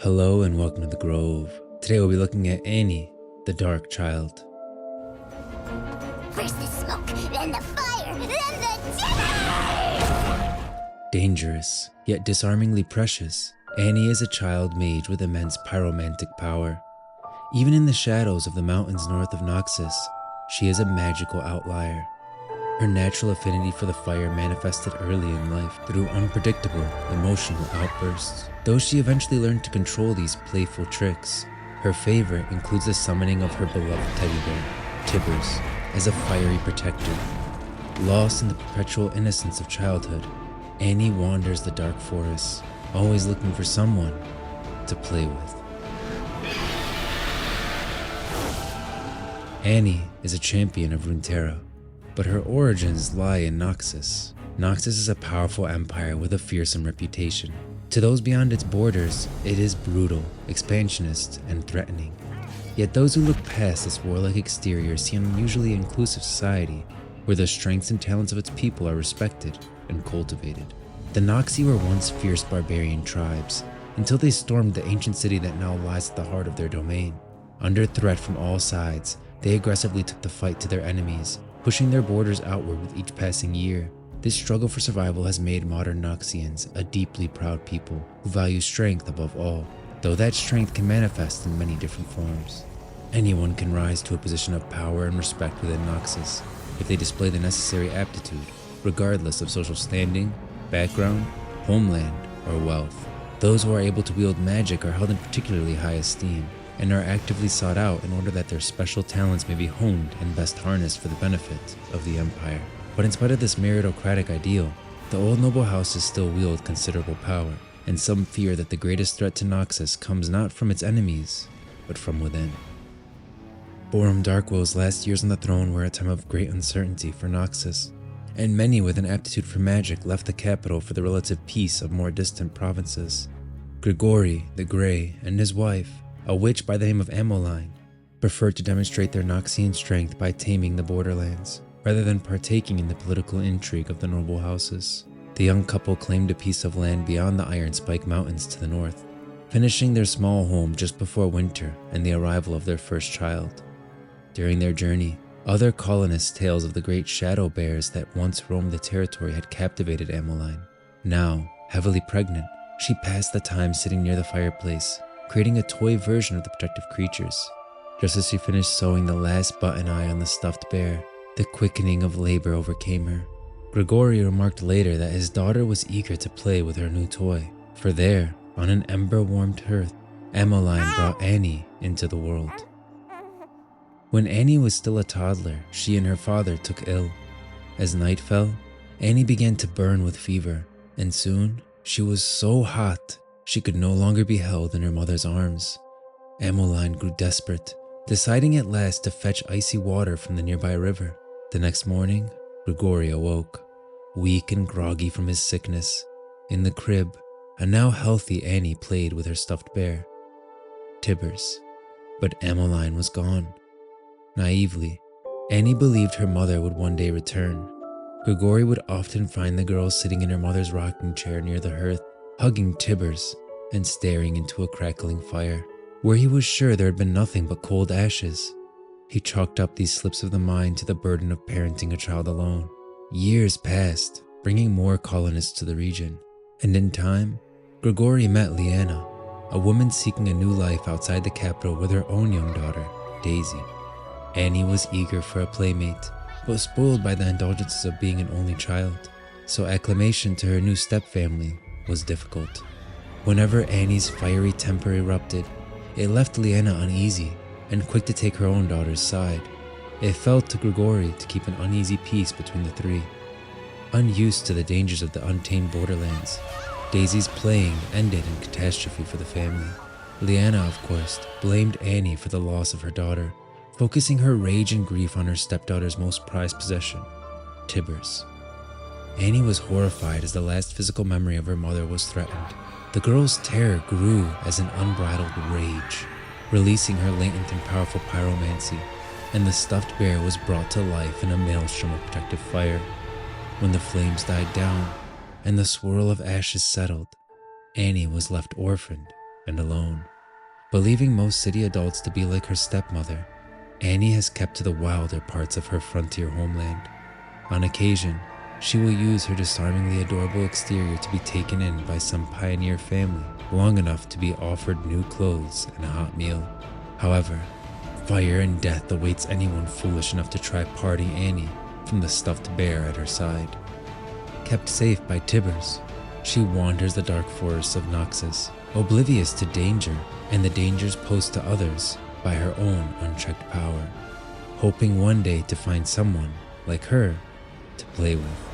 Hello and welcome to the Grove. Today we'll be looking at Annie, the Dark Child. First the smoke, then the fire, then the terror! Dangerous, yet disarmingly precious, Annie is a child mage with immense pyromantic power. Even in the shadows of the mountains north of Noxus, she is a magical outlier. Her natural affinity for the fire manifested early in life through unpredictable, emotional outbursts. Though she eventually learned to control these playful tricks, her favorite includes the summoning of her beloved teddy bear, Tibbers, as a fiery protector. Lost in the perpetual innocence of childhood, Annie wanders the dark forests, always looking for someone to play with. Annie is a champion of Runeterra, but her origins lie in Noxus. Noxus is a powerful empire with a fearsome reputation. To those beyond its borders, it is brutal, expansionist, and threatening. Yet those who look past this warlike exterior see an unusually inclusive society, where the strengths and talents of its people are respected and cultivated. The Noxi were once fierce barbarian tribes, until they stormed the ancient city that now lies at the heart of their domain. Under threat from all sides, they aggressively took the fight to their enemies, pushing their borders outward with each passing year. This struggle for survival has made modern Noxians a deeply proud people who value strength above all, though that strength can manifest in many different forms. Anyone can rise to a position of power and respect within Noxus if they display the necessary aptitude, regardless of social standing, background, homeland, or wealth. Those who are able to wield magic are held in particularly high esteem, and are actively sought out in order that their special talents may be honed and best harnessed for the benefit of the Empire. But in spite of this meritocratic ideal, the old noble houses still wield considerable power, and some fear that the greatest threat to Noxus comes not from its enemies, but from within. Borum Darkwill's last years on the throne were a time of great uncertainty for Noxus, and many with an aptitude for magic left the capital for the relative peace of more distant provinces. Grigori the Grey and his wife, a witch by the name of Ameline, preferred to demonstrate their Noxian strength by taming the borderlands, rather than partaking in the political intrigue of the noble houses. The young couple claimed a piece of land beyond the Iron Spike Mountains to the north, finishing their small home just before winter and the arrival of their first child. During their journey, other colonists' tales of the great shadow bears that once roamed the territory had captivated Ameline. Now, heavily pregnant, she passed the time sitting near the fireplace, creating a toy version of the protective creatures. Just as she finished sewing the last button eye on the stuffed bear, the quickening of labor overcame her. Grigori remarked later that his daughter was eager to play with her new toy, for there, on an ember-warmed hearth, Ameline brought Annie into the world. When Annie was still a toddler, she and her father took ill. As night fell, Annie began to burn with fever, and soon she was so hot she could no longer be held in her mother's arms. Ameline grew desperate, deciding at last to fetch icy water from the nearby river. The next morning, Grigori awoke, weak and groggy from his sickness. In the crib, a now healthy Annie played with her stuffed bear, Tibbers. But Ameline was gone. Naively, Annie believed her mother would one day return. Grigori would often find the girl sitting in her mother's rocking chair near the hearth, hugging Tibbers and staring into a crackling fire, where he was sure there had been nothing but cold ashes. He chalked up these slips of the mind to the burden of parenting a child alone. Years passed, bringing more colonists to the region, and in time, Grigori met Liana, a woman seeking a new life outside the capital with her own young daughter, Daisy. Annie was eager for a playmate, but spoiled by the indulgences of being an only child, so acclimation to her new stepfamily was difficult. Whenever Annie's fiery temper erupted, it left Liana uneasy and quick to take her own daughter's side. It fell to Grigori to keep an uneasy peace between the three. Unused to the dangers of the untamed borderlands, Daisy's playing ended in catastrophe for the family. Liana, of course, blamed Annie for the loss of her daughter, focusing her rage and grief on her stepdaughter's most prized possession, Tibbers. Annie was horrified as the last physical memory of her mother was threatened. The girl's terror grew as an unbridled rage, releasing her latent and powerful pyromancy, and the stuffed bear was brought to life in a maelstrom of protective fire. When the flames died down and the swirl of ashes settled, Annie was left orphaned and alone. Believing most city adults to be like her stepmother, Annie has kept to the wilder parts of her frontier homeland. On occasion, she will use her disarmingly adorable exterior to be taken in by some pioneer family long enough to be offered new clothes and a hot meal. However, fire and death awaits anyone foolish enough to try parting Annie from the stuffed bear at her side. Kept safe by Tibbers, she wanders the dark forests of Noxus, oblivious to danger and the dangers posed to others by her own unchecked power, hoping one day to find someone like her to play with.